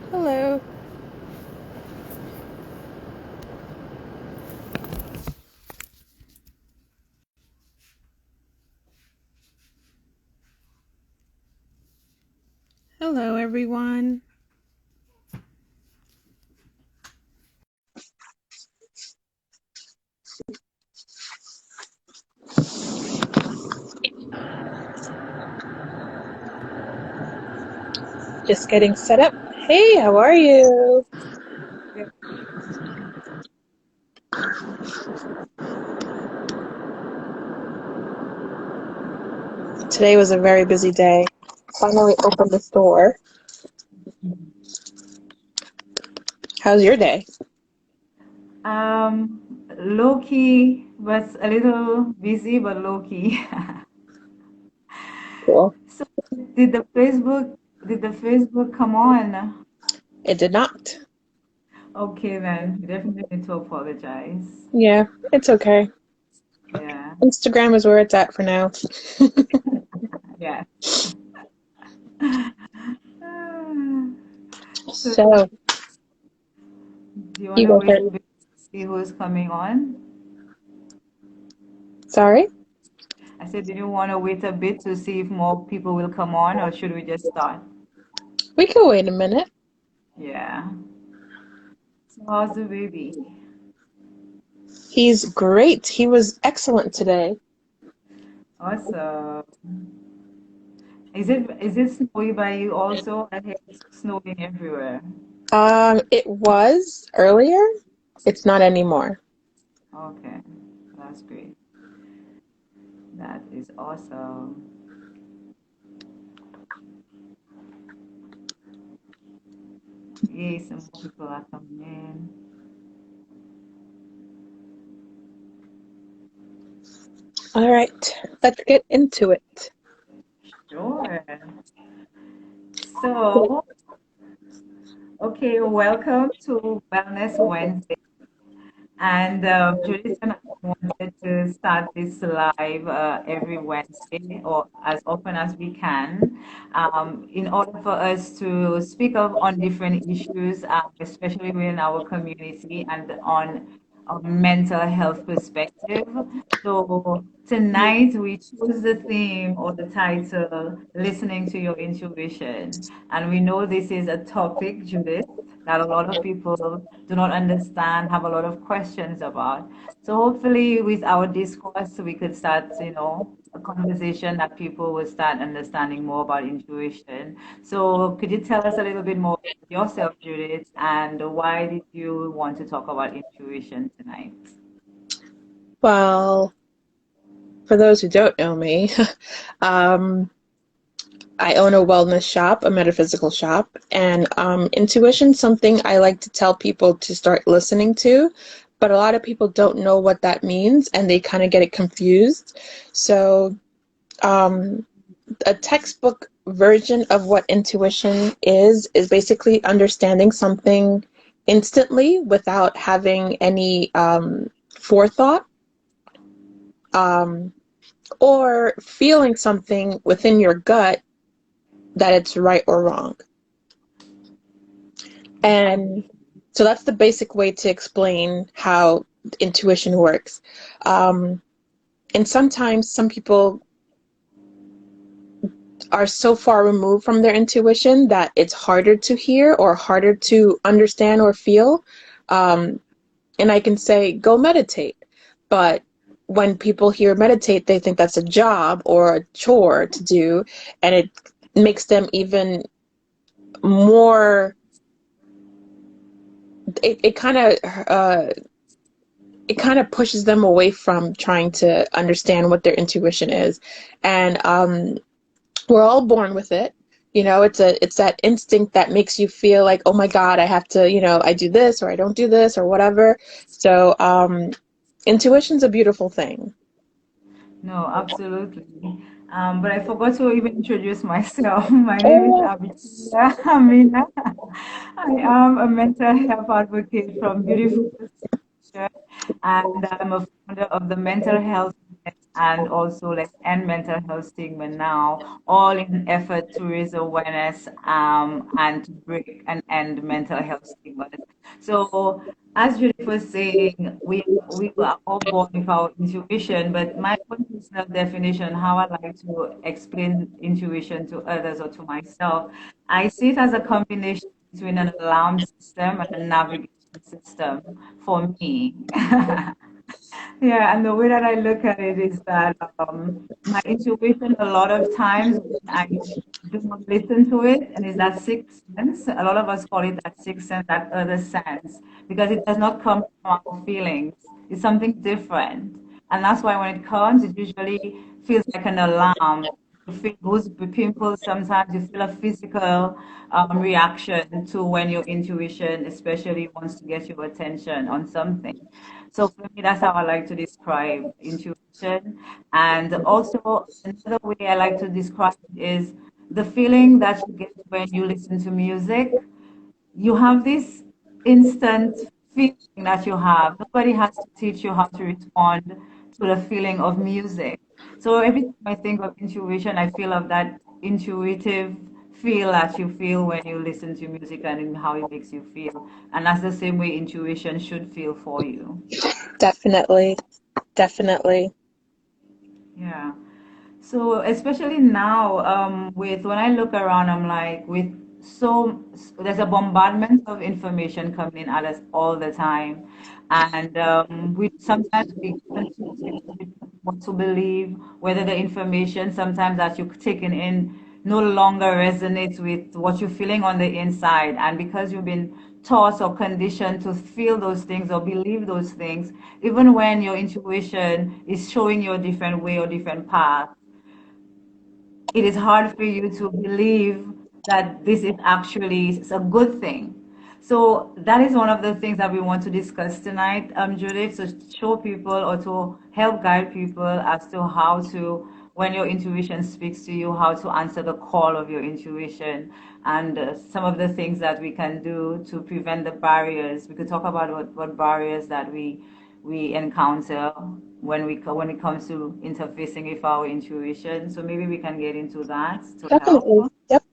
Hello. Hello, everyone. Just getting set up. Hey, how are you? Today was a very busy day. Finally opened the store. How's your day? Low key, but a little busy, but low key. Cool. So did the Facebook come on? It did not. Okay, then you definitely need to apologize. Yeah, it's okay. Yeah, Instagram is where it's at for now. yeah. So So, do you want you to go wait first. a bit to see who's coming on? Sorry? I said, did you want to wait a bit to see if more people will come on, or should we just start? We can wait a minute. Yeah. So how's the baby? He's great. He was excellent today. Awesome. Is it snowy by you also? I hear it's snowing everywhere. It was earlier. It's not anymore. Okay, that's great. That is awesome. Yay, some more people are coming in. All right, let's get into it. Sure. So, okay, welcome to Wellness Wednesday. And Judith and I wanted to start this live every Wednesday or as often as we can in order for us to speak of on different issues, especially within our community and on a mental health perspective. So tonight we choose the theme or the title, Listening to Your Intuition. And we know this is a topic, Judith, that a lot of people do not understand, have a lot of questions about. So hopefully with our discourse, we could start, a conversation that people will start understanding more about intuition. So could you tell us a little bit more about yourself, Judith, and why did you want to talk about intuition tonight? Well, for those who don't know me, um, I own a wellness shop, a metaphysical shop, and intuition's something I like to tell people to start listening to, but a lot of people don't know what that means and they kind of get it confused. So, um, a textbook version of what intuition is basically understanding something instantly without having any forethought, um, or feeling something within your gut that it's right or wrong. And so that's the basic way to explain how intuition works. Um, and sometimes some people are so far removed from their intuition that it's harder to hear or harder to understand or feel. Um, and I can say, go meditate. But when people hear meditate, they think that's a job or a chore to do. And it makes them even more, it kind of it kind of pushes them away from trying to understand what their intuition is. And we're all born with it. You know, it's that instinct that makes you feel like, oh my God, I have to, I do this or I don't do this or whatever. So intuition's a beautiful thing. No, absolutely. But I forgot to even introduce myself. My name is Oh, Abisola Amina. I am a mental health advocate from beautiful Sure. And I'm a founder of the Mental Health Movement and also let's end mental health stigma now, all in an effort to raise awareness and to break and end mental health stigmas. So, as Judith was saying, we are all born with our intuition, but my own personal definition, how I like to explain intuition to others or to myself, I see it as a combination between an alarm system and a navigation system for me. Yeah, and the way that I look at it is that my intuition, a lot of times when I do not listen to it, and is that sixth sense. A lot of us call it that sixth sense, that other sense, because it does not come from our feelings. It's something different. And that's why when it comes, it usually feels like an alarm. You feel those pimples, sometimes you feel a physical reaction to when your intuition especially wants to get your attention on something. So for me, that's how I like to describe intuition. And also another way I like to describe it is the feeling that you get when you listen to music. You have this instant feeling that you have. Nobody has to teach you how to respond to the feeling of music. So every time I think of intuition, I feel of that intuitive feel that you feel when you listen to music and in how it makes you feel. And that's the same way intuition should feel for you. Definitely, definitely. Yeah. So especially now, with when I look around, I'm like, with there's a bombardment of information coming at us all the time, and we sometimes we get confused with what to believe, whether the information sometimes that you're taking in no longer resonates with what you're feeling on the inside, and because you've been taught or conditioned to feel those things or believe those things, even when your intuition is showing you a different way or different path, it is hard for you to believe that this is actually a good thing. So that is one of the things that we want to discuss tonight, Judith, to show people or to help guide people as to how to, when your intuition speaks to you, how to answer the call of your intuition, and some of the things that we can do to prevent the barriers. We could talk about what barriers that we encounter when it comes to interfacing with our intuition. So maybe we can get into that to Definitely. help. Yep.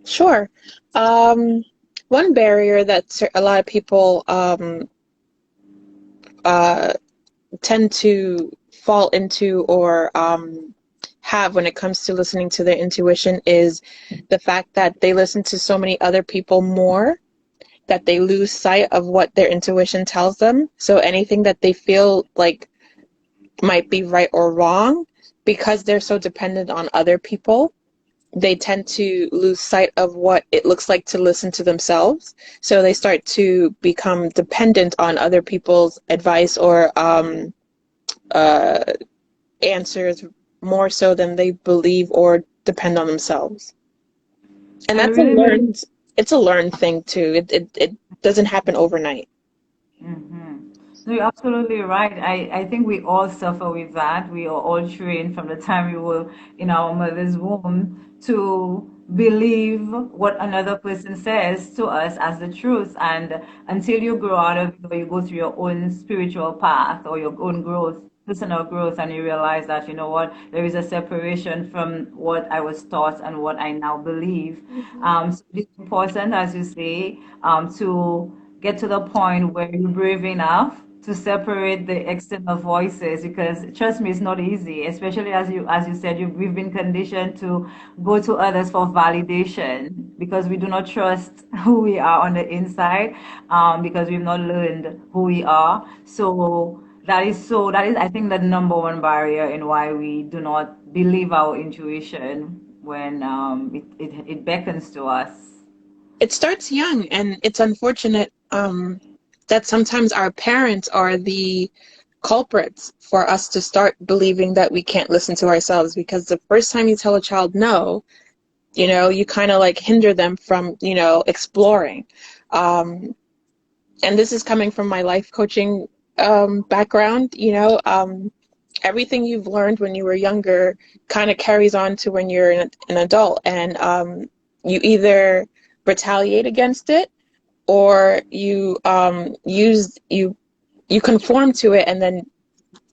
Sure. Um, One barrier that a lot of people uh, tend to fall into or have when it comes to listening to their intuition is the fact that they listen to so many other people more that they lose sight of what their intuition tells them. So anything that they feel like might be right or wrong, because they're so dependent on other people, they tend to lose sight of what it looks like to listen to themselves. So they start to become dependent on other people's advice or uh, answers more so than they believe or depend on themselves. And I that's a really, really. learned, it's a learned thing too. It doesn't happen overnight. Mhm. No, you're absolutely right. I think we all suffer with that. We are all trained from the time we were in our mother's womb to believe what another person says to us as the truth. And until you grow out of it or you go through your own spiritual path or your own growth, personal growth, and you realize that, you know what, there is a separation from what I was taught and what I now believe. So it's important, as you say, to get to the point where you're brave enough to separate the external voices, because trust me, it's not easy, especially as you said, we've been conditioned to go to others for validation because we do not trust who we are on the inside, because we've not learned who we are. So that is, I think, the number one barrier in why we do not believe our intuition when it beckons to us. It starts young, and it's unfortunate that sometimes our parents are the culprits for us to start believing that we can't listen to ourselves, because the first time you tell a child no, you kind of like hinder them from, exploring. Um, and this is coming from my life coaching background. Everything you've learned when you were younger kind of carries on to when you're an adult, and you either retaliate against it or you conform to it, and then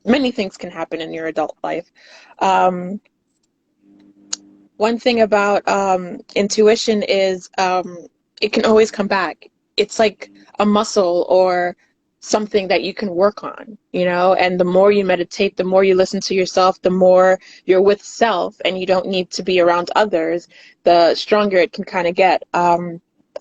many things can happen in your adult life. Um, One thing about intuition is it can always come back. It's like a muscle or something that you can work on, you know, and the more you meditate, the more you listen to yourself, the more you're with self and you don't need to be around others, the stronger it can kind of get.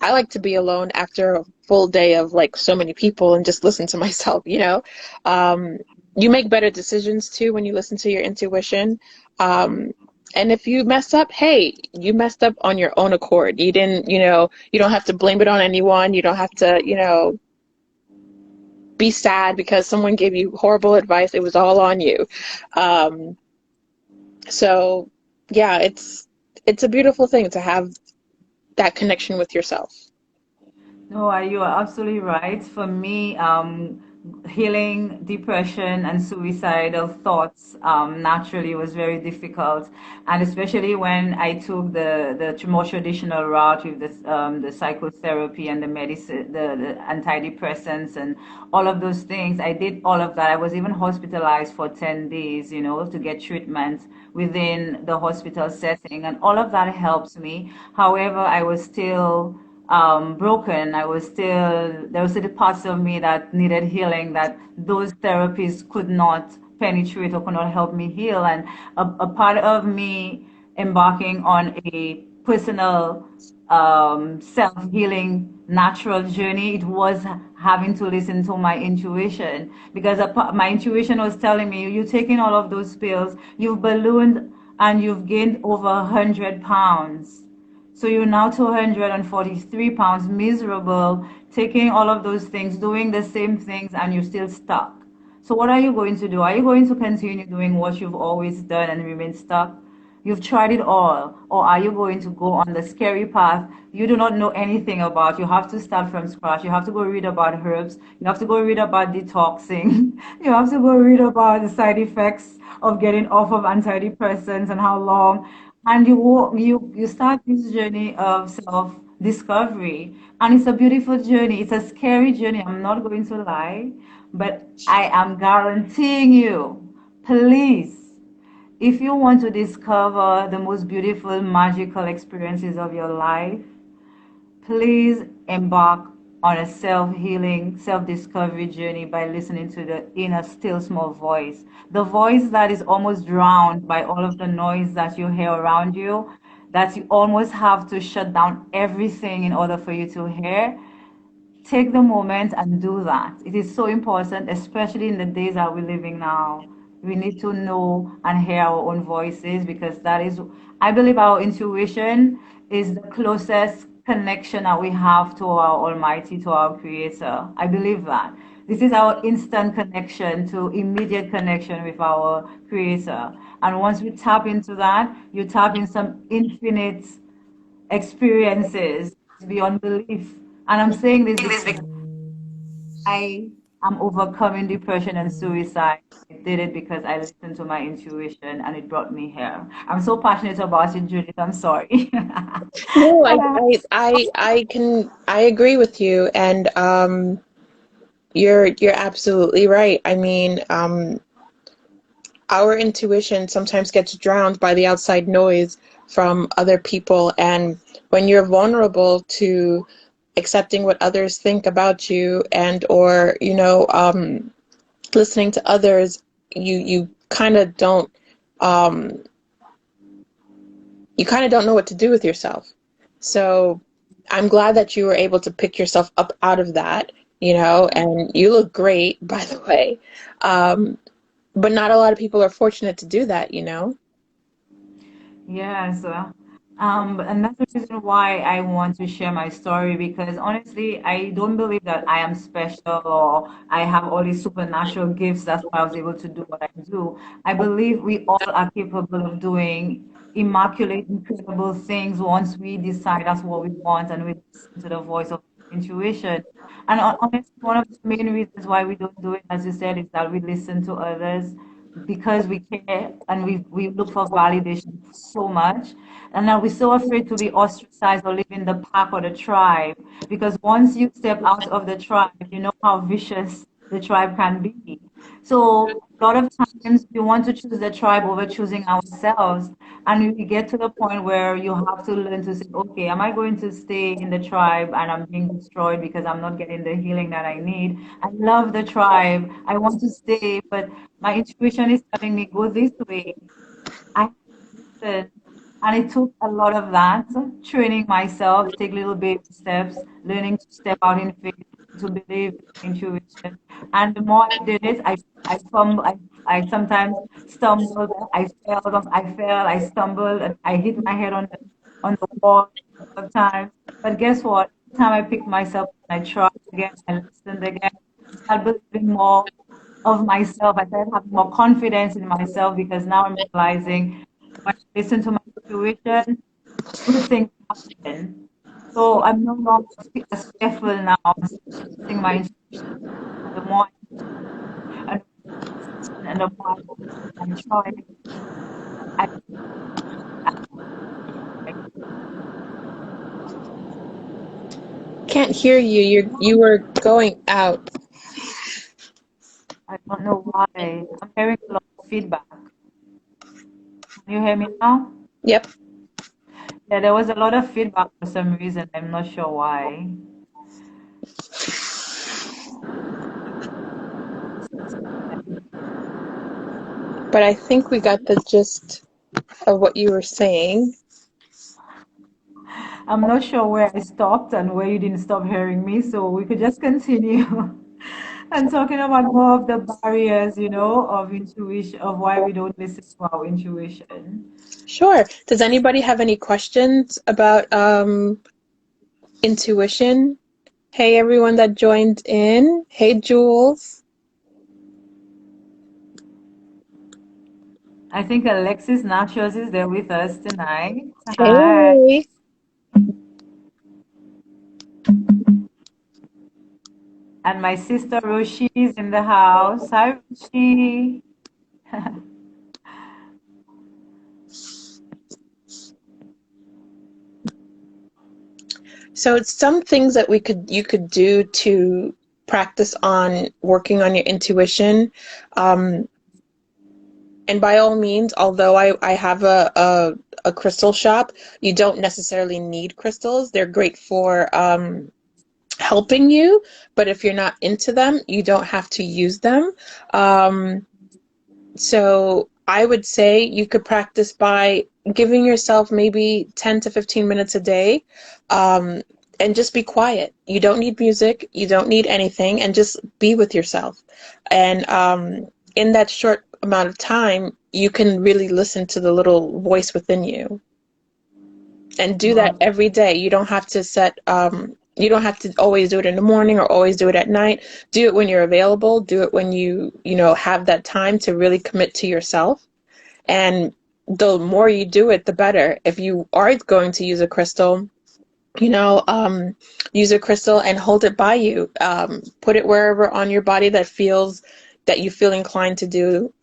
I like to be alone after a full day of like so many people and just listen to myself, you know. Um, you make better decisions too when you listen to your intuition. Um, and if you mess up, hey, you messed up on your own accord. You didn't, you know, you don't have to blame it on anyone. You don't have to, you know, be sad because someone gave you horrible advice. It was all on you. Um, so yeah, it's a beautiful thing to have that connection with yourself. No, you are absolutely right. For me, healing depression and suicidal thoughts naturally was very difficult, and especially when I took the more traditional route with the psychotherapy and the medicine, the antidepressants, and all of those things. I did all of that. I was even hospitalized for 10 days, you know, to get treatment within the hospital setting, and all of that helped me. However, I was still broken. I was still, there was still parts of me that needed healing that those therapies could not penetrate or could not help me heal. And a part of me embarking on a personal self-healing natural journey, it was having to listen to my intuition, because my intuition was telling me, you're taking all of those pills, you've ballooned and you've gained over 100 pounds, so you're now 243 pounds, miserable, taking all of those things, doing the same things, and you're still stuck. So what are you going to do? Are you going to continue doing what you've always done and remain stuck? You've tried it all. Or are you going to go on the scary path you do not know anything about? You have to start from scratch. You have to go read about herbs. You have to go read about detoxing. You have to go read about the side effects of getting off of antidepressants and how long. And you start this journey of self discovery, and it's a beautiful journey. It's a scary journey, I'm not going to lie, but I am guaranteeing you, please, if you want to discover the most beautiful magical experiences of your life, please embark on a self-healing, self-discovery journey by listening to the inner still small voice. The voice that is almost drowned by all of the noise that you hear around you, that you almost have to shut down everything in order for you to hear. Take the moment and do that. It is so important, especially in the days that we're living now. We need to know and hear our own voices, because that is, I believe our intuition is the closest connection that we have to our Almighty, to our Creator. I believe that. This is our instant connection, to immediate connection with our Creator. And once we tap into that, you tap in some infinite experiences beyond belief. And I'm saying this because I am overcoming depression and suicide. I did it because I listened to my intuition and it brought me here. I'm so passionate about it, Judith. I'm sorry. No, But, I agree with you, and you're absolutely right. I mean, our intuition sometimes gets drowned by the outside noise from other people, and when you're vulnerable to accepting what others think about you and or you know listening to others, you kind of don't um, you kind of don't know what to do with yourself. So I'm glad that you were able to pick yourself up out of that, you know, and you look great, by the way. Um, but not a lot of people are fortunate to do that, you know. yes, and that's the reason why I want to share my story, because honestly, I don't believe that I am special or I have all these supernatural gifts. That's why I was able to do what I do. I believe we all are capable of doing immaculate, incredible things once we decide that's what we want and we listen to the voice of intuition. And honestly, one of the main reasons why we don't do it, as you said, is that we listen to others because we care and we look for validation so much. And now we're so afraid to be ostracized or live in the pack or the tribe, because once you step out of the tribe, you know how vicious the tribe can be. So a lot of times we want to choose the tribe over choosing ourselves. And we get to the point where you have to learn to say, okay, am I going to stay in the tribe and I'm being destroyed because I'm not getting the healing that I need? I love the tribe. I want to stay, but my intuition is telling me go this way. I listen. And it took a lot of that, training myself, take little baby steps, learning to step out in faith, to believe in intuition. And the more I did it, I fumble, I sometimes stumbled, I stumbled, and I hit my head on the wall a couple of times. But guess what? Every time I picked myself and I tried again, I listened again, I started believing more of myself. I started having more confidence in myself because now I'm realizing when I listen to my intuition, good things happen. So I'm no longer as fearful now. I'm trusting my intuition. And the more and the more I try, I, I, Can't hear you. You were going out. I don't know why. I'm hearing a lot of feedback. Can you hear me now? Yep. Yeah, there was a lot of feedback for some reason. I'm not sure why. But I think we got the gist of what you were saying. I'm not sure where I stopped and where you didn't stop hearing me, so we could just continue and talking about more of the barriers, of intuition, of why we don't listen to our intuition. Sure. Does anybody have any questions about intuition? Hey, everyone that joined in. Hey, Jules. I think Alexis Nachos is there with us tonight. Hi. Hey. And my sister Roshi is in the house. Hi, Roshi. So it's some things that you could do to practice on working on your intuition. Um, and by all means, although I have a crystal shop, you don't necessarily need crystals. They're great for helping you, but if you're not into them, you don't have to use them. Um, so I would say you could practice by giving yourself maybe 10 to 15 minutes a day, um, and just be quiet. You don't need music, you don't need anything, and just be with yourself. And in that short amount of time, you can really listen to the little voice within you and do that Well, every day. You don't have to you don't have to always do it in the morning or always do it at night. Do it when you're available. Do it when you have that time to really commit to yourself. And the more you do it, the better. If you are going to use a crystal, you know, use a crystal and hold it by you. Put it wherever on your body that you feel inclined to do.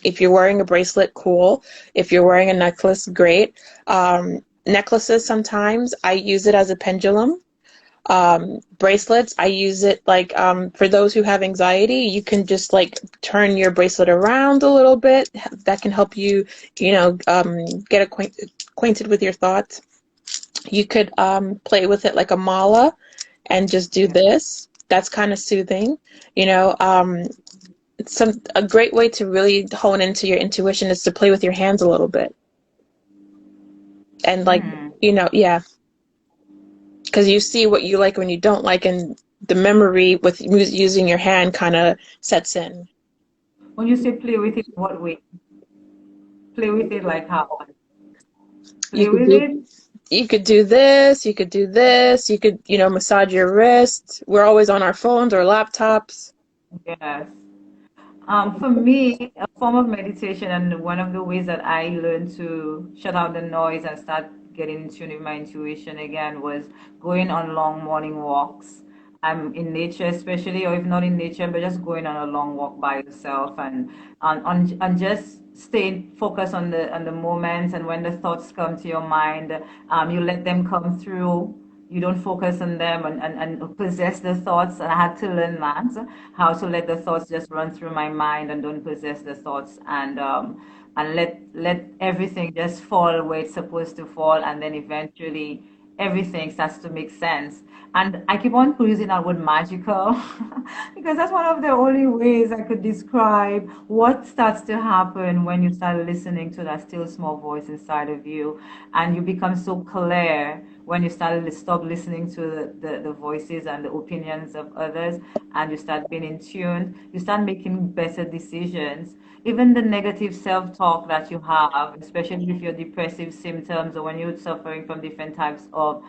If you're wearing a bracelet, cool. If you're wearing a necklace, great. Necklaces, sometimes I use it as a pendulum. Bracelets, I use it like for those who have anxiety, you can just like turn your bracelet around a little bit. That can help you, get acquainted with your thoughts. You could play with it like a mala and just do yeah. this. That's kind of soothing. You know, a great way to really hone into your intuition is to play with your hands a little bit. And like, Hmm. yeah, because you see what you like when you don't like, and the memory with using your hand kind of sets in. When you say play with it, what way? Play with it like how? You Play could with do it? you could do this, you could do this, you could, massage your wrist. We're always on our phones or laptops. Yes. For me, a form of meditation, and one of the ways that I learned to shut out the noise and start getting in tune with my intuition again was going on long morning walks. I'm in nature, especially, or if not in nature, but just going on a long walk by yourself and on just staying focused on the moments. And when the thoughts come to your mind, you let them come through. You don't focus on them and possess the thoughts. And I had to learn that, how to let the thoughts just run through my mind and don't possess the thoughts, and let everything just fall where it's supposed to fall, and then eventually everything starts to make sense. And I keep on using that word magical because that's one of the only ways I could describe what starts to happen when you start listening to that still small voice inside of you, and you become so clear when you stop listening to the voices and the opinions of others, and you start being in tune, you start making better decisions. Even the negative self-talk that you have, especially if you're depressive symptoms or when you're suffering from different types of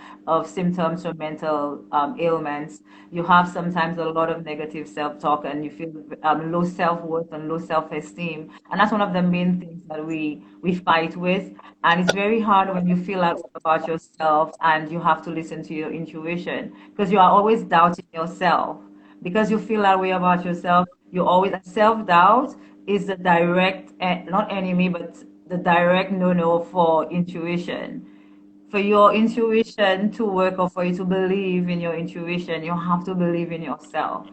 symptoms or mental ailments, you have sometimes a lot of negative self-talk, and you feel low self-worth and low self-esteem. And that's one of the main things that we fight with. And it's very hard when you feel that way about yourself and you have to listen to your intuition, because you are always doubting yourself. Because you feel that way about yourself, you always, self-doubt is the direct, not enemy, but the direct no-no for intuition. For your intuition to work, or for you to believe in your intuition, you have to believe in yourself.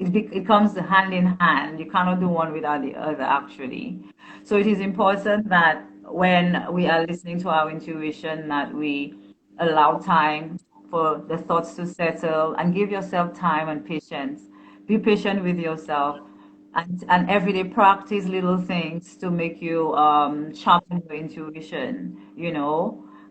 It comes hand in hand. You cannot do one without the other, actually. So it is important that when we are listening to our intuition, that we allow time for the thoughts to settle, and give yourself time and patience. Be patient with yourself, and every day practice little things to make you sharpen your intuition,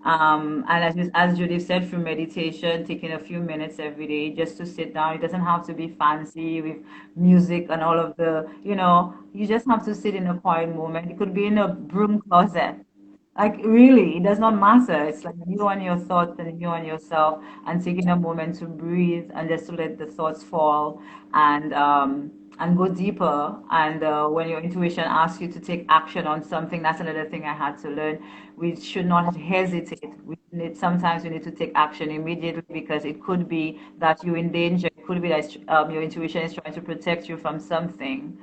and as Judith said, through meditation, taking a few minutes every day just to sit down. It doesn't have to be fancy with music and all of you just have to sit in a quiet moment. It could be in a broom closet. Like, really, it does not matter. It's like you and your thoughts and you and yourself, and taking a moment to breathe and just to let the thoughts fall, and go deeper. And when your intuition asks you to take action on something, that's another thing I had to learn. We should not hesitate. Sometimes we need to take action immediately, because it could be that you're in danger. It could be that your intuition is trying to protect you from something.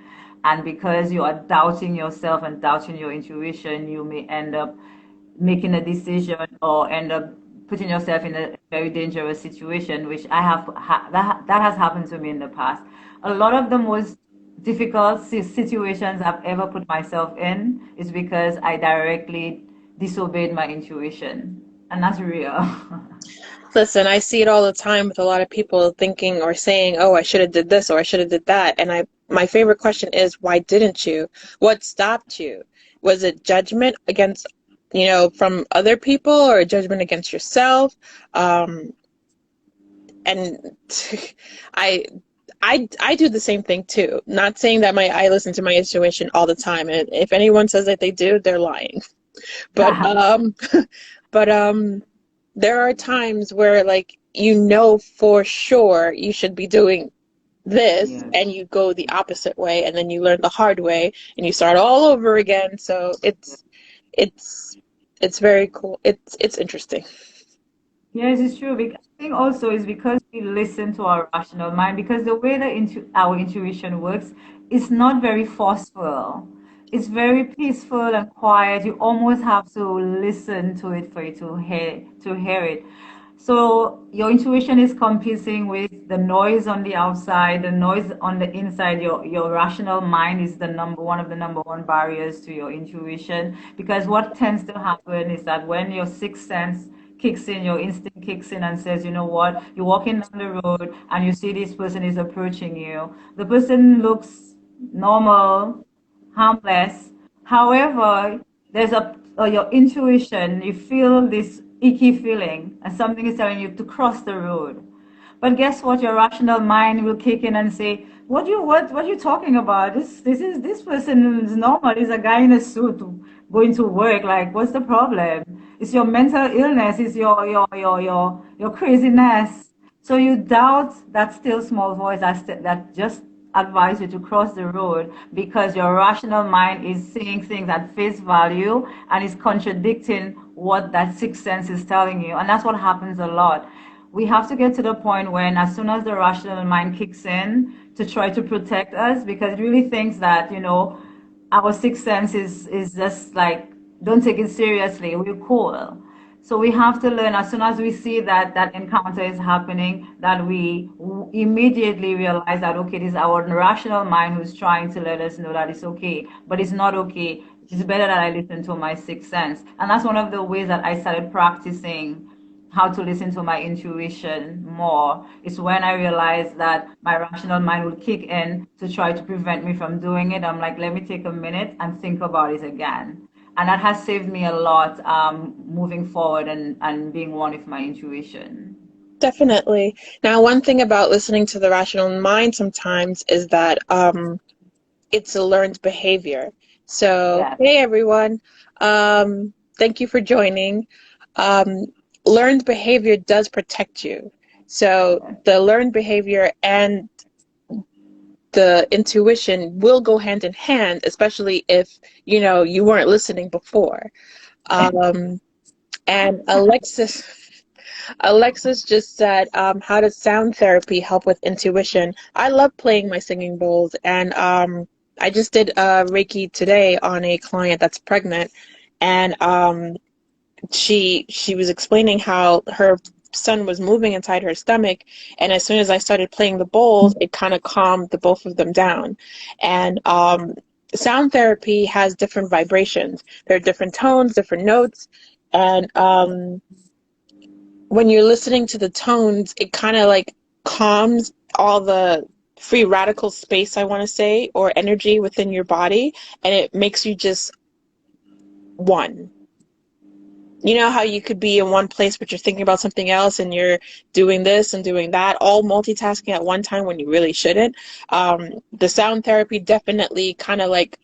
And because you are doubting yourself and doubting your intuition, you may end up making a decision, or end up putting yourself in a very dangerous situation, which that has happened to me in the past. A lot of the most difficult situations I've ever put myself in is because I directly disobeyed my intuition, and that's real. Listen, I see it all the time with a lot of people thinking or saying, "Oh, I should have did this or I should have did that." And my favorite question is, why didn't you? What stopped you? Was it judgment against, from other people, or judgment against yourself? Um, and I I do the same thing too. Not saying that I listen to my intuition all the time, and if anyone says that they do, they're lying. But but there are times where, like, for sure you should be doing this, Yes. and you go the opposite way, and then you learn the hard way and you start all over again. So it's it's very cool. It's interesting. Yes, it's true. I think also is because we listen to our rational mind, because the way that our intuition works is not very forceful. It's very peaceful and quiet. You almost have to listen to it for you to hear it. So your intuition is competing with the noise on the outside, the noise on the inside. Your rational mind is one of the number one barriers to your intuition. Because what tends to happen is that when your sixth sense kicks in, your instinct kicks in and says, you know what, you're walking down the road and you see this person is approaching you. The person looks normal, harmless. However, there's your intuition, you feel this icky feeling, and something is telling you to cross the road. But guess what? Your rational mind will kick in and say, what are you talking about? This person is normal. He's a guy in a suit going to work. Like, what's the problem? It's your mental illness. It's your craziness. So you doubt that still small voice that just advise you to cross the road, because your rational mind is seeing things at face value and is contradicting what that sixth sense is telling you. And that's what happens a lot. We have to get to the point when, as soon as the rational mind kicks in to try to protect us, because it really thinks that, our sixth sense is just like, don't take it seriously, we're cool. So we have to learn as soon as we see that that encounter is happening, that we immediately realize that, okay, this is our rational mind who's trying to let us know that it's okay, but it's not okay. It's better that I listen to my sixth sense. And that's one of the ways that I started practicing how to listen to my intuition more. It's when I realized that my rational mind would kick in to try to prevent me from doing it. I'm like, let me take a minute and think about it again. And that has saved me a lot, moving forward and being one with my intuition. Definitely. Now, one thing about listening to the rational mind sometimes is that it's a learned behavior. So, Yes. hey everyone, thank you for joining. Um, Learned behavior does protect you. So, Yes. the learned behavior and the intuition will go hand in hand, especially if you weren't listening before. Um, and Alexis just said, how does sound therapy help with intuition? I love playing my singing bowls, and I just did Reiki today on a client that's pregnant, and she was explaining how her son was moving inside her stomach, and as soon as I started playing the bowls, it kind of calmed the both of them down. And sound therapy has different vibrations. There are different tones, different notes, and when you're listening to the tones, it kind of like calms all the free radical space, I want to say, or energy within your body, and it makes you just one. You know how you could be in one place, but you're thinking about something else and you're doing this and doing that, all multitasking at one time when you really shouldn't. The sound therapy definitely kind of like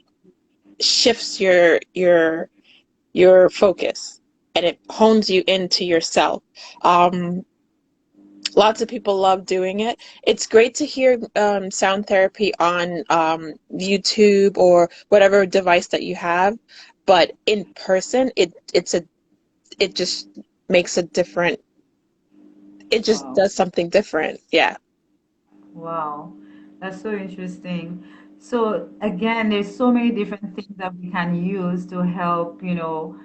shifts your focus and it hones you into yourself. Um, Lots of people love doing it. It's great to hear sound therapy on YouTube or whatever device that you have, but in person, it just makes a different. It just Wow. does something different. Yeah, Wow, that's so interesting. So again, there's so many different things that we can use to help,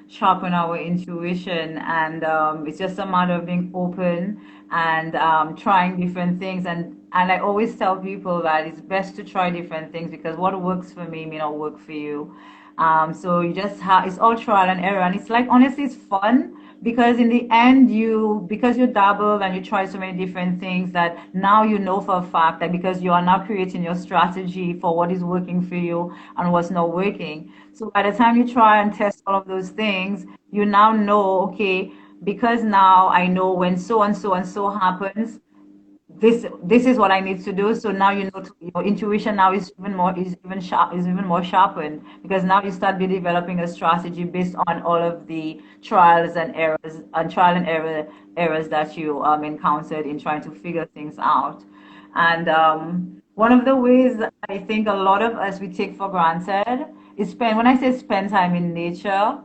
sharpen our intuition, and it's just a matter of being open and trying different things. And I always tell people that it's best to try different things because what works for me may not work for you. So you just have it's all trial and error, and it's like honestly, it's fun because in the end because you dabble and you try so many different things that now you know for a fact that because you are now creating your strategy for what is working for you and what's not working. So by the time you try and test all of those things, you now know, okay, because now I know when so and so and so happens, this is what I need to do. So now your intuition now is even more sharpened because now you start be developing a strategy based on all of the trial and errors that you encountered in trying to figure things out. And one of the ways that I think a lot of us we take for granted is when I say spend time in nature,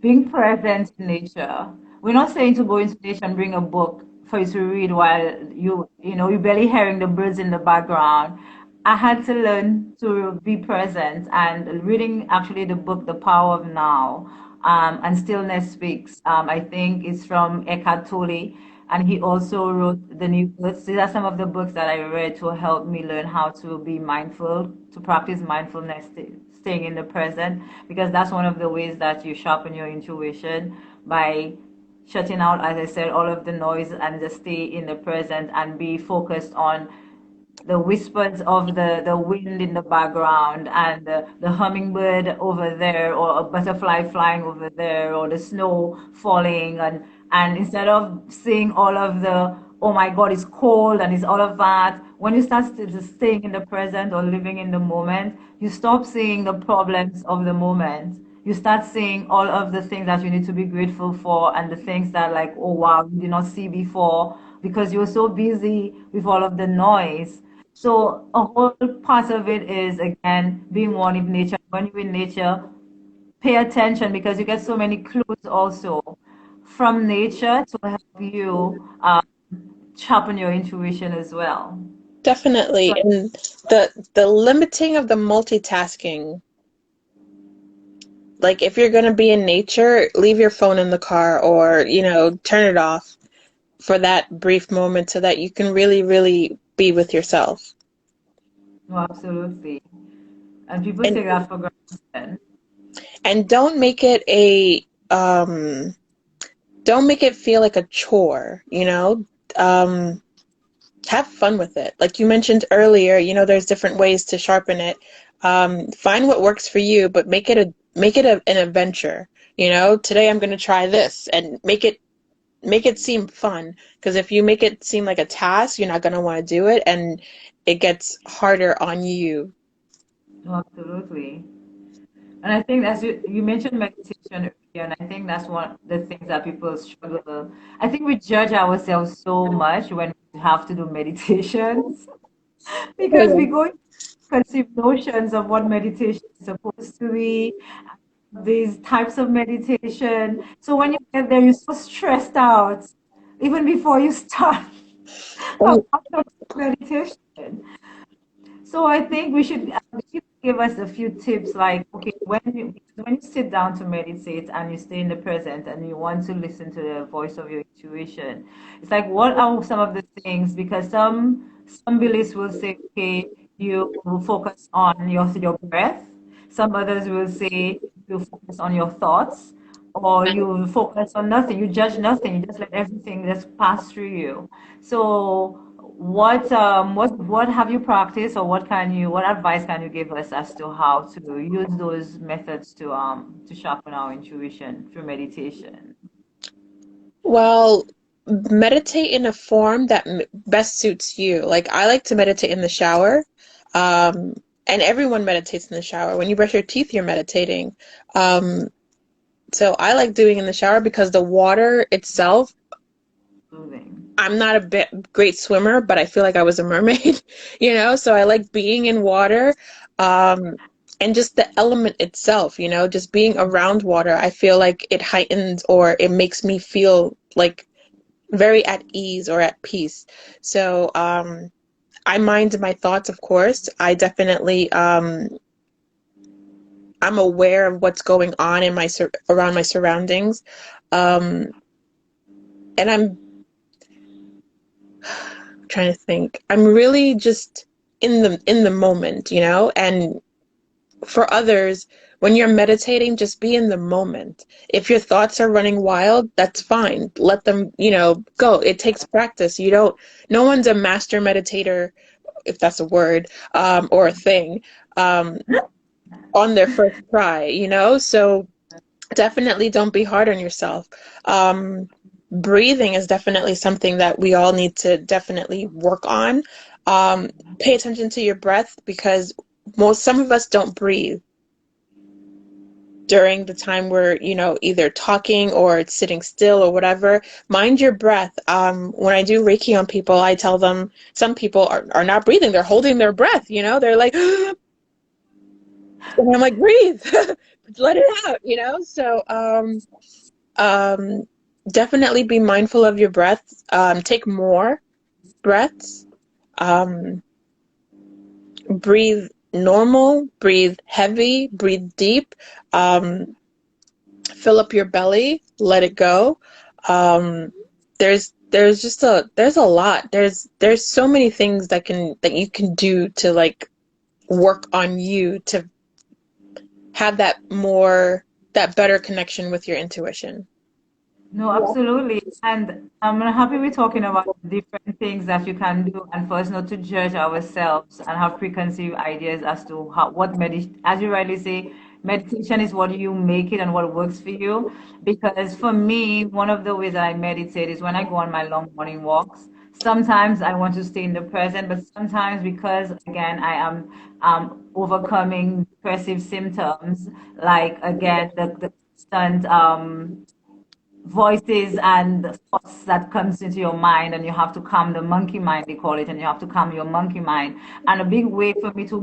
being present in nature. We're not saying to go into nature and bring a book for you to read while you're barely hearing the birds in the background. I had to learn to be present and reading actually the book The Power of Now, and Stillness Speaks. I think it's from Eckhart Tolle, and he also wrote The New Earth. These are some of the books that I read to help me learn how to be mindful, to practice mindfulness, staying in the present, because that's one of the ways that you sharpen your intuition by shutting out, as I said, all of the noise and just stay in the present and be focused on the whispers of the wind in the background and the hummingbird over there or a butterfly flying over there or the snow falling and instead of seeing all of the oh my god it's cold and it's all of that, when you start just staying in the present or living in the moment, you stop seeing the problems of the moment. You start seeing all of the things that you need to be grateful for and the things that like oh wow you did not see before because you're so busy with all of the noise. So a whole part of it is again being one with nature. When you're in nature, pay attention because you get so many clues also from nature to help you sharpen your intuition as well. So definitely. And the limiting of the multitasking Like if you're gonna be in nature, leave your phone in the car or, turn it off for that brief moment so that you can really, really be with yourself. No, absolutely. And people And take that for granted. and don't make it feel like a chore, Um, have fun with it. Like you mentioned earlier, there's different ways to sharpen it. Find what works for you, but an adventure. Today I'm going to try this and make it seem fun. Because if you make it seem like a task, you're not going to want to do it, and it gets harder on you. No, absolutely. And I think as you mentioned meditation earlier, and I think that's one of the things that people struggle. I think we judge ourselves so much when we have to do meditations because we Oh, go into conceived notions of what meditation is supposed to be, these types of meditation. So when you get there, you're so stressed out, even before you start oh, about meditation. So I think we should you give us a few tips like, okay, when you sit down to meditate and you stay in the present and you want to listen to the voice of your intuition, it's like what are some of the things? Because some beliefs will say, okay, you focus on your breath. Some others will say you focus on your thoughts, or you focus on nothing. You judge nothing. You just let everything just pass through you. So what have you practiced, or what advice can you give us as to how to use those methods to sharpen our intuition through meditation? well, meditate in a form that best suits you. Like I like to meditate in the shower. Um, and everyone meditates in the shower. When you brush your teeth, you're meditating. Um, so I like doing in the shower because the water itself, Soothing. I'm not a great swimmer, but I feel like I was a mermaid, so I like being in water. Um, and just the element itself, just being around water, I feel like it heightens or it makes me feel like very at ease or at peace. So I mind my thoughts, of course. I'm aware of what's going on in around my surroundings. Um, and I'm trying to think. I'm really just in the moment, And for others, when you're meditating, just be in the moment. If your thoughts are running wild, that's fine. Let them, go. It takes practice. No one's a master meditator, if that's a word, or a thing, um, on their first try, So definitely don't be hard on yourself. Um, Breathing is definitely something that we all need to definitely work on. Um, Pay attention to your breath because some of us don't breathe during the time we're, either talking or sitting still or whatever. Mind your breath. When I do Reiki on people, I tell them some people are not breathing. They're holding their breath, They're like, and I'm like, breathe, let it out, So, um, definitely be mindful of your breath. Take more breaths. Um, Breathe normal, breathe heavy, breathe deep. Um, Fill up your belly, let it go. Um, there's a lot. There's so many things that you can do to like work on you to have that better connection with your intuition. No, Yeah. absolutely. And I'm happy we're talking about different things that you can do and for us not to judge ourselves and have preconceived ideas as to as you rightly say, meditation is what you make it and what works for you. Because for me, one of the ways that I meditate is when I go on my long morning walks. Sometimes I want to stay in the present, but sometimes because again I am overcoming depressive symptoms, like again the constant voices and thoughts that comes into your mind, and you have to calm the monkey mind, they call it, and you have to calm your monkey mind. And a big way for me to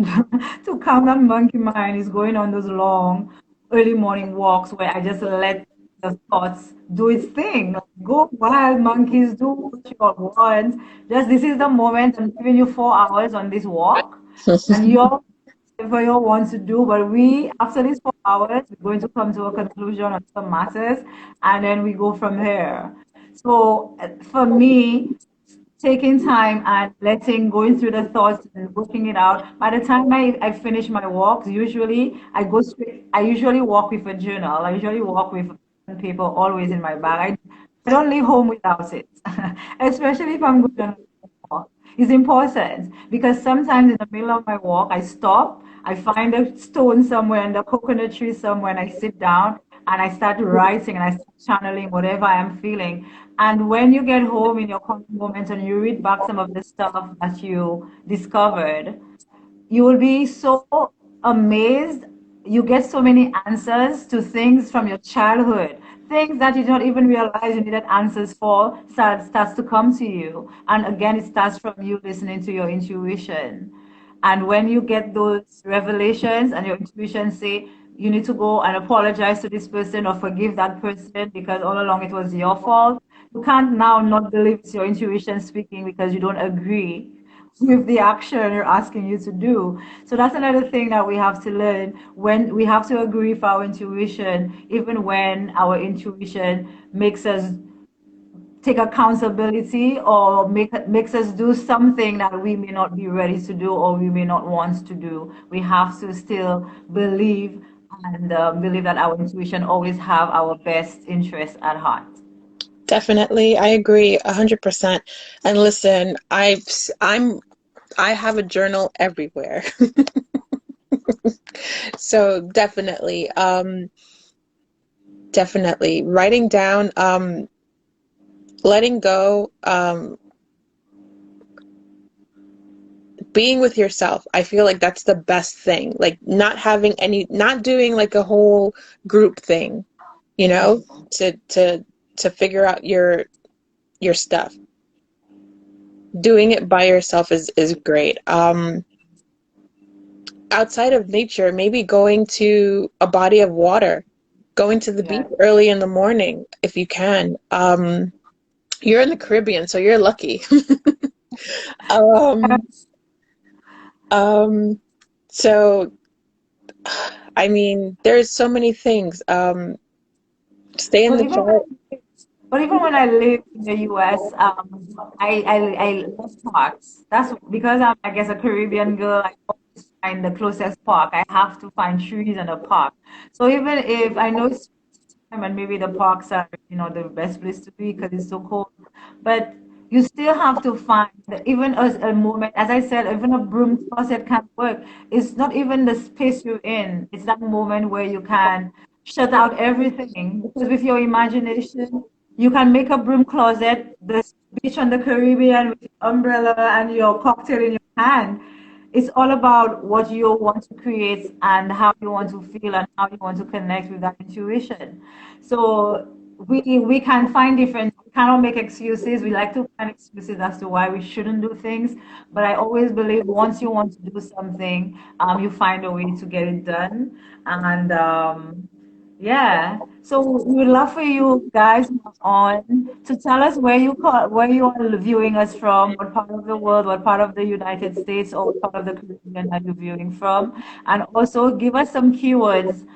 to calm that monkey mind is going on those long early morning walks where I just let the thoughts do its thing. Like, go wild, monkeys, do what you all want. Just this is the moment. I'm giving you 4 hours on this walk, and you're whatever you want to do. But we, after these 4 hours, we're going to come to a conclusion on some matters, and then we go from there. So for me, taking time and going through the thoughts and working it out. By the time I finish my walks, usually I go straight, I usually walk with a journal. I usually walk with paper always in my bag. I don't leave home without it, especially if I'm going on a walk. It's important because sometimes in the middle of my walk, I stop, I find a stone somewhere and a coconut tree somewhere, and I sit down and I start writing and I start channeling whatever I am feeling. And when you get home in your calm moment and you read back some of the stuff that you discovered, you will be so amazed. You get so many answers to things from your childhood, things that you don't even realize you needed answers for, starts to come to you. And again, it starts from you listening to your intuition. And when you get those revelations and your intuition say, you need to go and apologize to this person or forgive that person because all along it was your fault. You can't now not believe it's your intuition speaking because you don't agree with the action you're asking you to do. So that's another thing that we have to learn when we have to agree with our intuition, even when our intuition makes us take accountability or makes us do something that we may not be ready to do or we may not want to do. We have to still believe and believe that our intuition always have our best interests at heart. Definitely, I agree 100%. And listen, I have a journal everywhere. So definitely, definitely writing down, letting go, being with yourself. I feel like that's the best thing. Like not doing like a whole group thing, you know, to figure out your stuff. Doing it by yourself is great. Outside of nature, maybe going to a body of water, going to the beach Yeah. early in the morning if you can. You're in the Caribbean, so you're lucky. um, um, so I mean, there's so many things. Stay in But the even shower. But even when I live in the US, I love parks. That's because I'm, I guess, a Caribbean girl. I always find the closest park. I have to find trees and a park. So even if I know it's time and maybe the parks are, the best place to be because it's so cold, but you still have to find, even as a moment, as I said, even a broom closet can work. It's not even the space you're in. It's that moment where you can shut out everything because with your imagination, you can make a broom closet, the beach on the Caribbean with your umbrella and your cocktail in your hand. It's all about what you want to create and how you want to feel and how you want to connect with that intuition. So we can find different, we cannot make excuses. We like to find excuses as to why we shouldn't do things. But I always believe once you want to do something, you find a way to get it done. And yeah. So we would love for you guys on to tell us where you are viewing us from, what part of the world, what part of the United States, or what part of the Caribbean are you viewing from, and also give us some keywords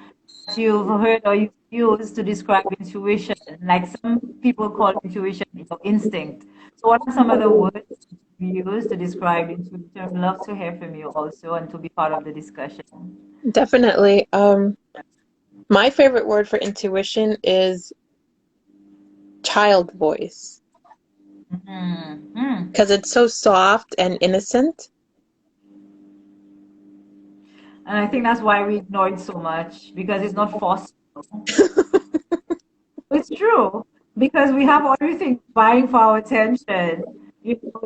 that you've heard or you've used to describe intuition. Like some people call intuition instinct. So what are some of the words you use to describe intuition? We'd love to hear from you also and to be part of the discussion. Definitely. My favorite word for intuition is child voice Mhm. because it's so soft and innocent. And I think that's why we ignore it so much because it's not forceful. It's true because we have everything vying for our attention.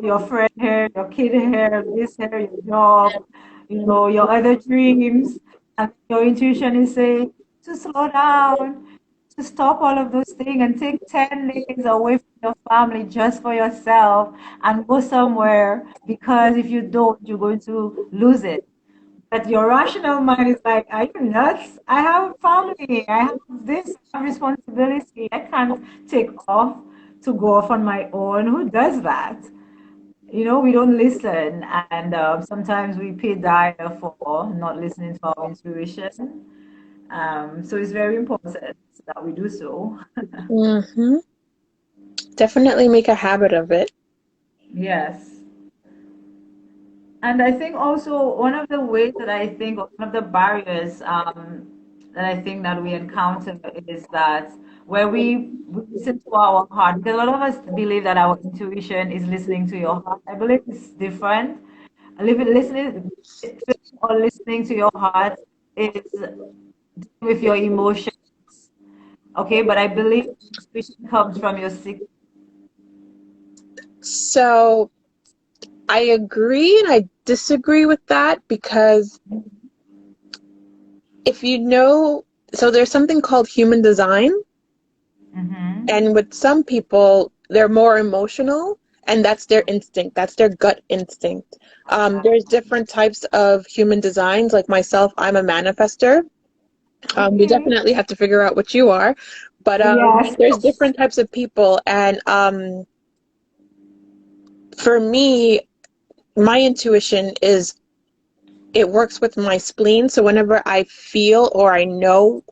Your friend here, your kid here, this here, your job, your other dreams. And your intuition is saying to slow down, to stop all of those things and take 10 days away from your family just for yourself and go somewhere because if you don't, you're going to lose it. But your rational mind is like, are you nuts? I have a family. I have this, I have responsibility. I can't take off to go off on my own. Who does that? we don't listen, and sometimes we pay dire for not listening to our intuition. So it's very important that we do so. Hmm. Definitely make a habit of it. Yes. And I think also one of the ways that I think, or one of the barriers that I think that we encounter is that where we listen to our heart, because a lot of us believe that our intuition is listening to your heart. I believe it's different. Listening or listening to your heart is with your emotions, okay? But I believe intuition comes from your sick. So I agree and I disagree with that because if you know, so there's something called human design, Mm-hmm. and with some people, they're more emotional, and that's their instinct, that's their gut instinct. There's different types of human designs. Like myself, I'm a manifester. We Okay. definitely have to figure out what you are, but Yes. there's different types of people, and for me, my intuition is it works with my spleen. So whenever I feel or I know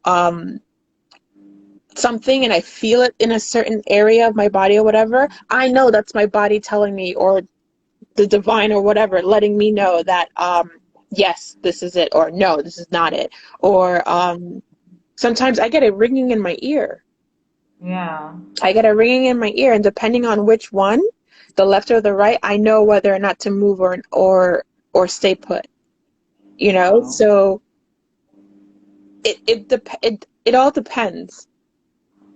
something and I feel it in a certain area of my body or whatever, I know that's my body telling me, or the divine or whatever, letting me know that yes, this is it, or no, this is not it. Or sometimes I get a ringing in my ear. Yeah. I get a ringing in my ear, and depending on which one, the left or the right, I know whether or not to move or stay put. Wow. So it all depends.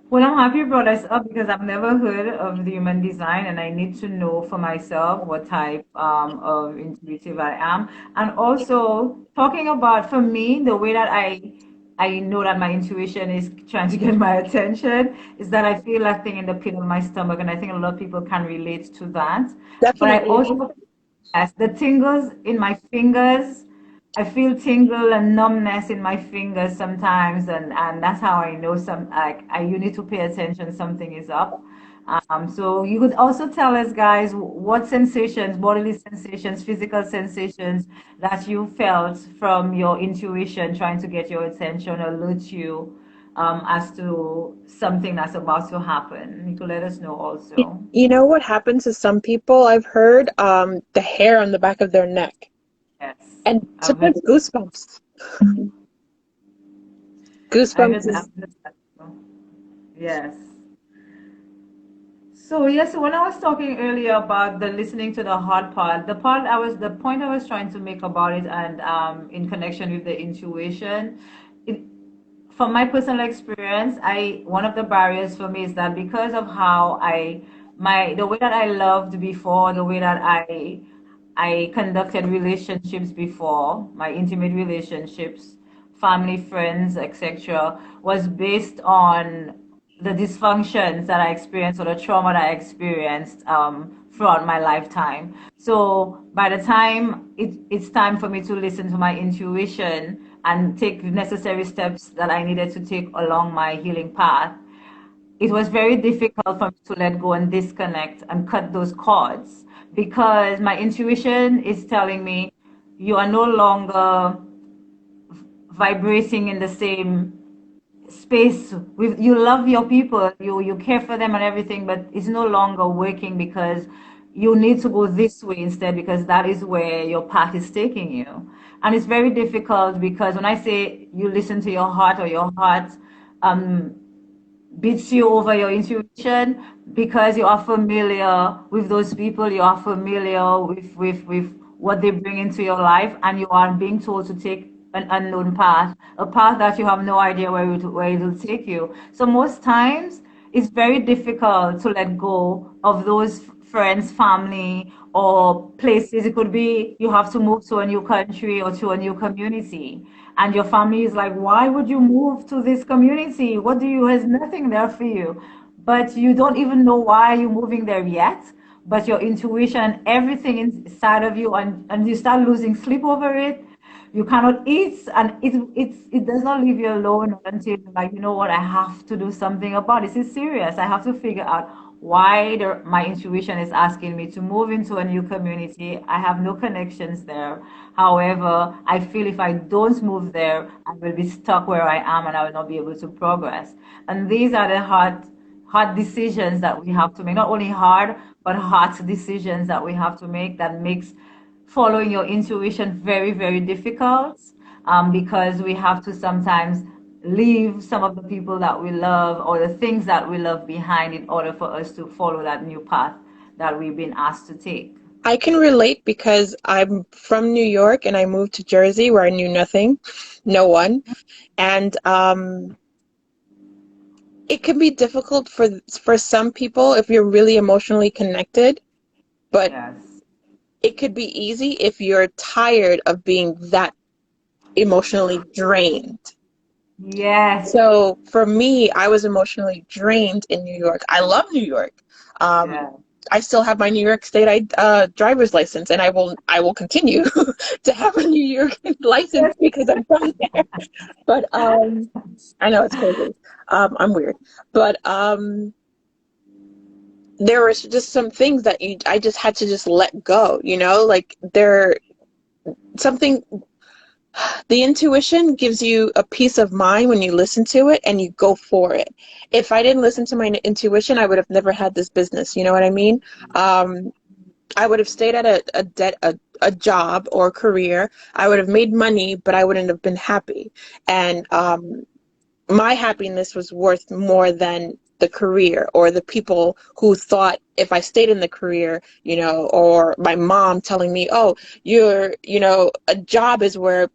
Well, I'm happy you brought us up because I've never heard of the human design, and I need to know for myself what type of intuitive I am. And also talking about for me, the way that I know that my intuition is trying to get my attention is that I feel that thing in the pit of my stomach, and I think a lot of people can relate to that. But I Definitely. also, yes, the tingles in my fingers. I feel tingle and numbness in my fingers sometimes, and that's how I know you need to pay attention, something is up. So you could also tell us, guys, what sensations, bodily sensations, physical sensations that you felt from your intuition trying to get your attention, alert you as to something that's about to happen. You could let us know also. You know what happens to some people? I've heard the hair on the back of their neck, Yes, and I've heard, sometimes goosebumps. Goosebumps I've is heard that. Yes. So yes, when I was talking earlier about the listening to the heart part, the point I was trying to make about it, and in connection with the intuition, it, from my personal experience, I one of the barriers for me is that because of how the way that I loved before, the way that I conducted relationships before, my intimate relationships, family, friends, etc., was based on the dysfunctions that I experienced or the trauma that I experienced throughout my lifetime. So by the time it's time for me to listen to my intuition and take necessary steps that I needed to take along my healing path, it was very difficult for me to let go and disconnect and cut those cords because my intuition is telling me you are no longer vibrating in the same space with you love your people, you care for them and everything, but it's no longer working because you need to go this way instead because that is where your path is taking you. And it's very difficult because when I say you listen to your heart or your heart um beats you over your intuition because you are familiar with those people, you are familiar with what they bring into your life, and you are being told to take an unknown path, a path that you have no idea where it will take you. So most times it's very difficult to let go of those friends, family, or places. It could be you have to move to a new country or to a new community. And your family is like, why would you move to this community? What do you, there's nothing there for you. But you don't even know why you're moving there yet. But your intuition and everything inside of you, and you start losing sleep over it. You cannot eat, and it does not leave you alone until you're like, you know what, I have to do something about it. This is serious. I have to figure out my intuition is asking me to move into a new community. I have no connections there. However, I feel if I don't move there, I will be stuck where I am and I will not be able to progress. And these are the hard decisions that we have to make. Not only hard, but hard decisions that we have to make that makes following your intuition very, very difficult, because we have to sometimes leave some of the people that we love or the things that we love behind in order for us to follow that new path that we've been asked to take. I can relate because I'm from New York and I moved to Jersey where I knew nothing, no one. And it can be difficult for some people if you're really emotionally connected, but Yes. it could be easy if you're tired of being that emotionally drained. Yes. So for me, I was emotionally drained in New York. I love New York. Um, Yeah. I still have my New York State driver's license, and I will continue to have a New York license because I'm from there. But I know it's crazy. I'm weird, but there was just some things that I just had to just let go. Like something. The intuition gives you a peace of mind when you listen to it and you go for it. If I didn't listen to my intuition, I would have never had this business. You know what I mean? I would have stayed at a job or career. I would have made money, but I wouldn't have been happy. And my happiness was worth more than the career or the people who thought if I stayed in the career, or my mom telling me, oh, a job is where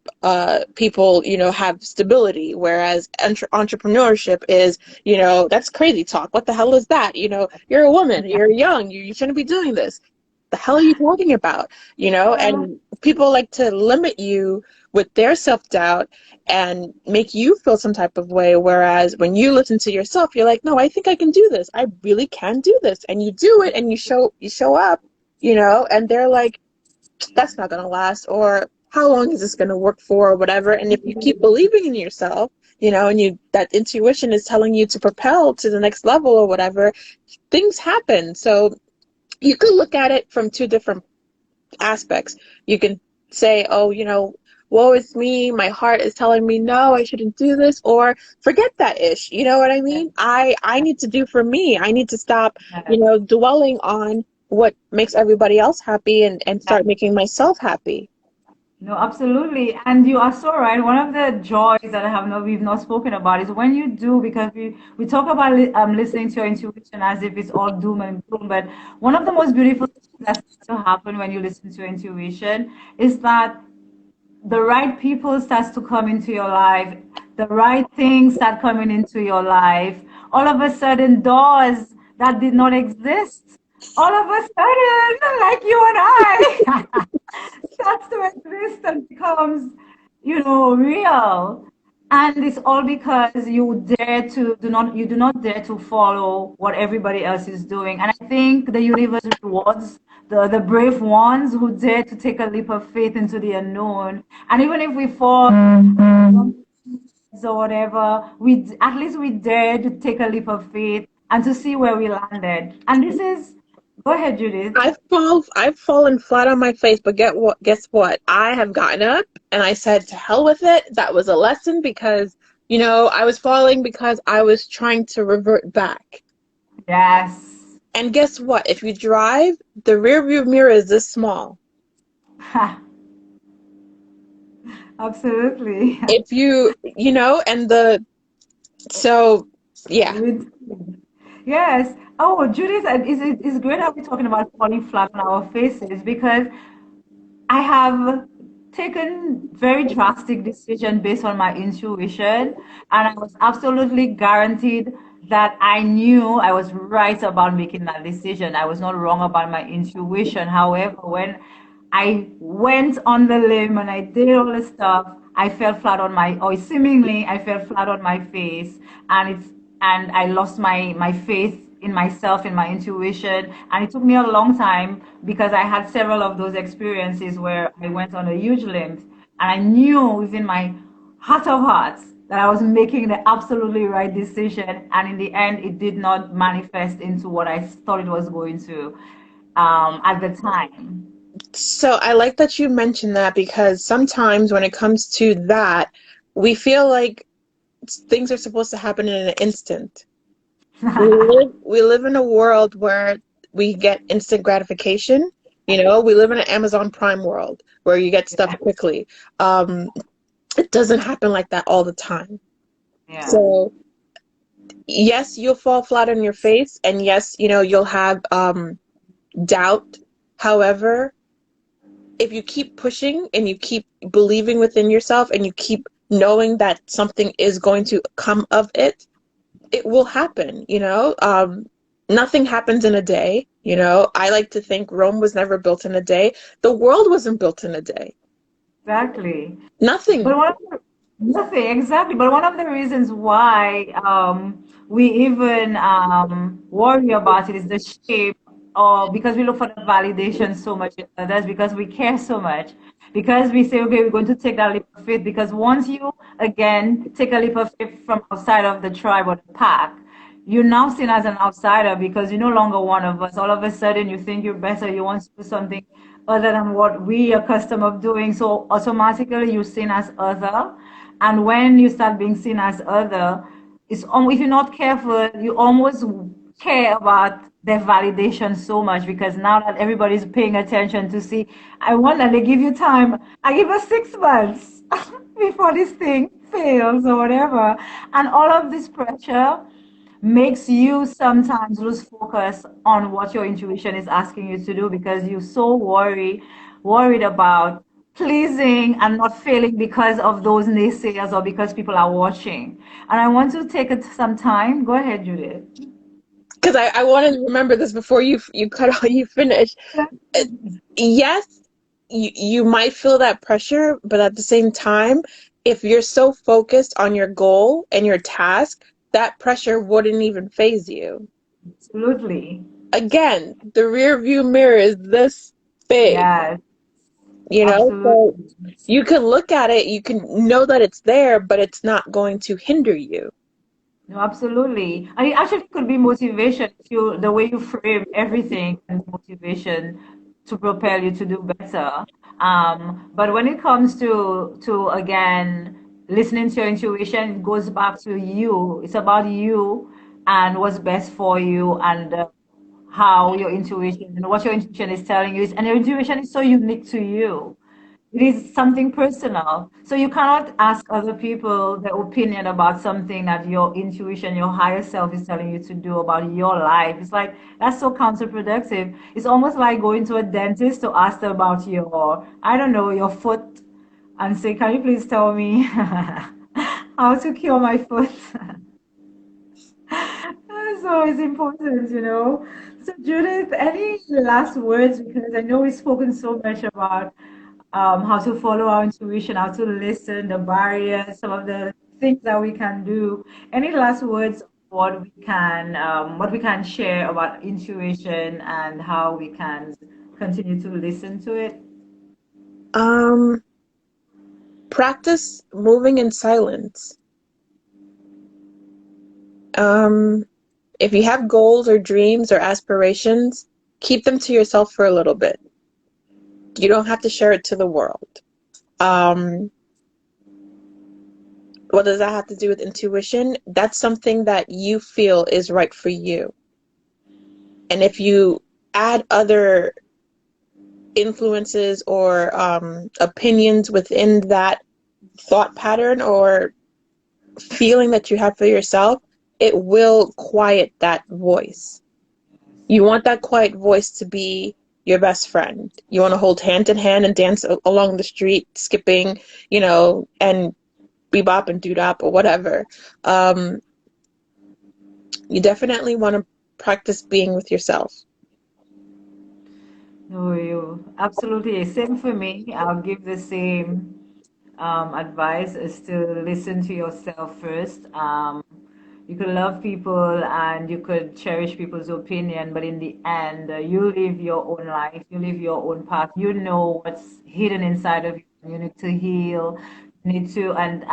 people, have stability, whereas entrepreneurship is, that's crazy talk. What the hell is that? You're a woman, you're young, you shouldn't be doing this. The hell are you talking about? And people like to limit you with their self-doubt and make you feel some type of way. Whereas when you listen to yourself, you're like, no, I think I can do this. I really can do this. And you do it and you show up, and they're like, that's not going to last, or how long is this going to work for, or whatever. And if you keep believing in yourself, and that intuition is telling you to propel to the next level or whatever, things happen. So you could look at it from two different aspects. You can say, oh, woe is me. My heart is telling me, no, I shouldn't do this, or forget that ish. You know what I mean? I need to do for me. I need to stop, dwelling on what makes everybody else happy and start making myself happy. No, absolutely. And you are so right. One of the joys that we've not spoken about is when you do, because we talk about listening to your intuition as if it's all doom and gloom. But one of the most beautiful things that starts to happen when you listen to your intuition is that the right people starts to come into your life, the right things start coming into your life. All of a sudden, doors that did not exist, all of a sudden, like you and I, starts to exist and becomes, real. And it's all because you do not dare to follow what everybody else is doing. And I think the universe rewards the brave ones who dare to take a leap of faith into the unknown. And even if we fall or whatever, at least we dared to take a leap of faith and to see where we landed. And this is, go ahead, Judith. I've fallen flat on my face, but guess what? I have gotten up and I said to hell with it. That was a lesson because, I was falling because I was trying to revert back. Yes. And guess what? If you drive, the rear view mirror is this small. Absolutely. If and so, yeah. Yes. Oh, Judith, it's great how we're talking about falling flat on our faces because I have taken very drastic decision based on my intuition, and I was absolutely guaranteed that I knew I was right about making that decision. I was not wrong about my intuition. However, when I went on the limb and I did all this stuff, I fell flat on or seemingly I fell flat on my face, and I lost my faith in myself, in my intuition. And it took me a long time because I had several of those experiences where I went on a huge limb and I knew within my heart of hearts that I was making the absolutely right decision, and in the end, it did not manifest into what I thought it was going to at the time. So I like that you mentioned that because sometimes when it comes to that, we feel like things are supposed to happen in an instant. We live in a world where we get instant gratification. We live in an Amazon Prime world where you get stuff Yeah, quickly. Um, it doesn't happen like that all the time. yeah, So yes, you'll fall flat on your face, and yes, you'll have doubt. However, if you keep pushing and you keep believing within yourself and you keep knowing that something is going to come of it, it will happen. Nothing happens in a day. I like to think Rome was never built in a day. The world wasn't built in a day. exactly. Nothing. But nothing exactly. But one of the reasons why we even worry about it is the shape, or because we look for the validation so much in others, because we care so much, because we say, okay, we're going to take that leap of faith. Because once you again take a leap of faith from outside of the tribe or the pack, you're now seen as an outsider because you're no longer one of us. All of a sudden, you think you're better. You want to do something other than what we are accustomed of doing. So automatically, you're seen as other. And when you start being seen as other, if you're not careful, you almost care about their validation so much because now that everybody's paying attention to see, I wonder they give you time. I give us 6 months before this thing fails or whatever, and all of this pressure makes you sometimes lose focus on what your intuition is asking you to do because you're so worried about pleasing and not failing because of those naysayers or because people are watching. And I want to take some time. Go ahead, Judith. Because I wanted to remember this before you cut off, you finish. Uh, Yes, you might feel that pressure, but at the same time, if you're so focused on your goal and your task, that pressure wouldn't even phase you. Absolutely. Again, the rear view mirror is this big, Yes, so absolutely. you can look at it, you can know that it's there, but it's not going to hinder you. No, absolutely. And it actually could be motivation if you, the way you frame everything and motivation to propel you to do better. But when it comes to again listening to your intuition, it goes back to you. It's about you and what's best for you and how your intuition and what your intuition is telling you is, and your intuition is so unique to you. It is something personal. So you cannot ask other people their opinion about something that your intuition, your higher self is telling you to do about your life. It's like that's so counterproductive. It's almost like going to a dentist to ask them about your, I don't know, your foot and say, can you please tell me how to cure my foot? So it's important. So Judith, any last words? Because I know we've spoken so much about how to follow our intuition, how to listen, the barriers, some of the things that we can do. Any last words? What we can share about intuition and how we can continue to listen to it. Um, Practice moving in silence. Um, if you have goals or dreams or aspirations, keep them to yourself for a little bit. You don't have to share it to the world. Um, what does that have to do with intuition? That's something that you feel is right for you. And if you add other influences or opinions within that thought pattern or feeling that you have for yourself, it will quiet that voice. You want that quiet voice to be your best friend. You want to hold hand in hand and dance along the street, skipping, and bebop and doodop or whatever. Um, you definitely want to practice being with yourself. No, you absolutely same for me. I'll give the same advice is to listen to yourself first. You could love people and you could cherish people's opinion, but in the end, you live your own life, you live your own path. You know what's hidden inside of you. You need to heal. You need to and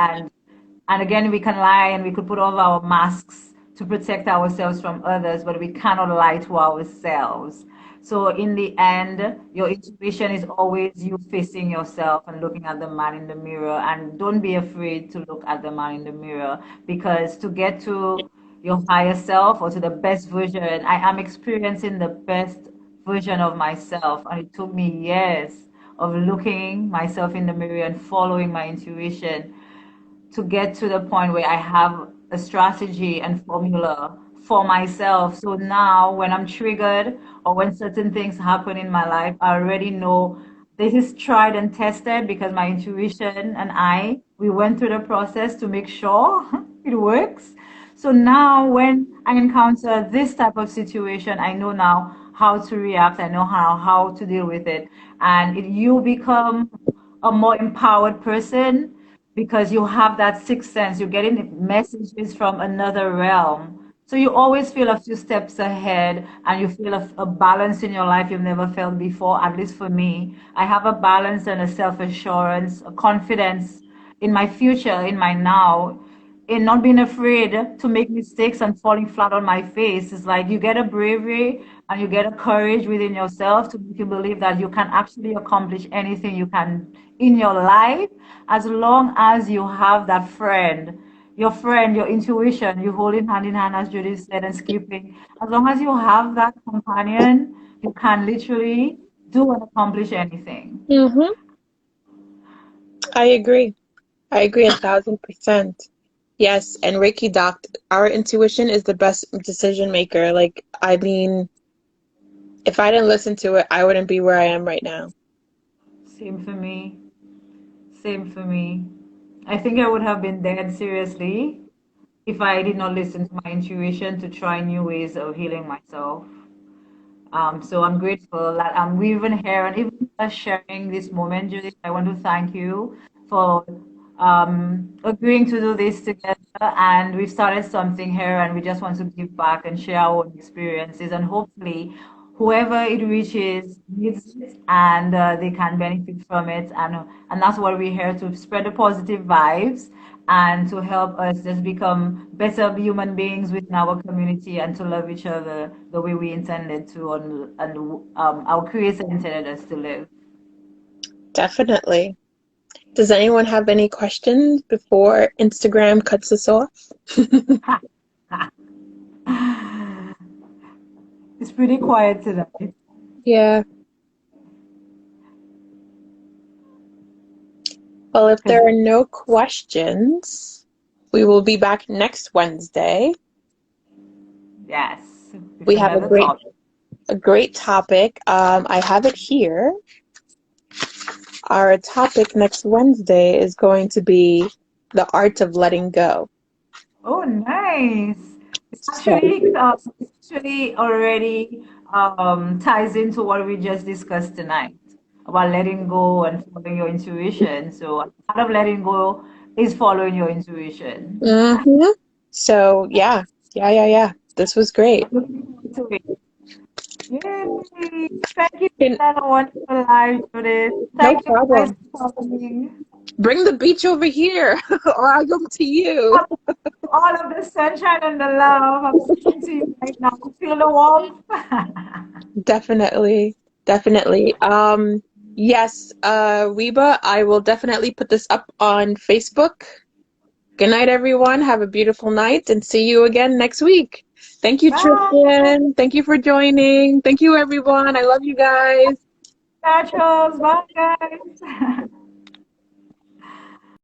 And again, we can lie and we could put on our masks to protect ourselves from others, but we cannot lie to ourselves. So in the end, your intuition is always you facing yourself and looking at the man in the mirror. And don't be afraid to look at the man in the mirror, because to get to your higher self or to the best version, I am experiencing the best version of myself. And it took me years of looking myself in the mirror and following my intuition to get to the point where I have a strategy and formula for myself. So now when I'm triggered or when certain things happen in my life, I already know this is tried and tested because my intuition and we went through the process to make sure it works. So now when I encounter this type of situation, I know now how to react. I know how to deal with it. And you become a more empowered person because you have that sixth sense. You're getting messages from another realm. So you always feel a few steps ahead and you feel a balance in your life you've never felt before. At least for me, I have a balance and a self assurance, a confidence in my future, in my now, in not being afraid to make mistakes and falling flat on my face. It's like you get a bravery and you get a courage within yourself to make you believe that you can actually accomplish anything you can in your life, as long as you have that friend, your intuition, you hold it hand in hand, as Judy said, and skipping. As long as you have that companion, you can literally do and accomplish anything. Mm-hmm. I agree. I agree 1,000%. Yes, and Reiki doc, our intuition is the best decision maker. Like, I mean, if I didn't listen to it, I wouldn't be where I am right now. Same for me. Same for me. I think I would have been dead seriously if I did not listen to my intuition to try new ways of healing myself. So I'm grateful that we're even here and even us sharing this moment, Judith. I want to thank you for agreeing to do this together. And we've started something here, and we just want to give back and share our own experiences. And hopefully, whoever it reaches needs it, and they can benefit from it. And that's what we're here to spread the positive vibes and to help us just become better human beings within our community and to love each other the way we intended to and our creator intended us to live. Definitely. Does anyone have any questions before Instagram cuts us off? It's pretty quiet tonight. Yeah. Well, if Because there are no questions, we will be back next Wednesday. yes, with We have another topic. a great topic. I have it here. Our topic next Wednesday is going to be the art of letting go. Oh, nice. It's So, actually already ties into what we just discussed tonight about letting go and following your intuition. So part of letting go is following your intuition. mhm. So yeah. This was great. Looking forward to it. Yay! Thank you for Can, that wonderful live, Judith. no Thank you guys problem. for coming. Bring the beach over here, or I'll come to you. All of the sunshine and the love. I'm sending to you right now. Feel the warmth. Definitely, definitely. Yes, Reba, I will definitely put this up on Facebook. Good night, everyone. Have a beautiful night and see you again next week. Thank you, Bye. Tristan. Thank you for joining. Thank you, everyone. I love you guys. Nachos. Bye, guys.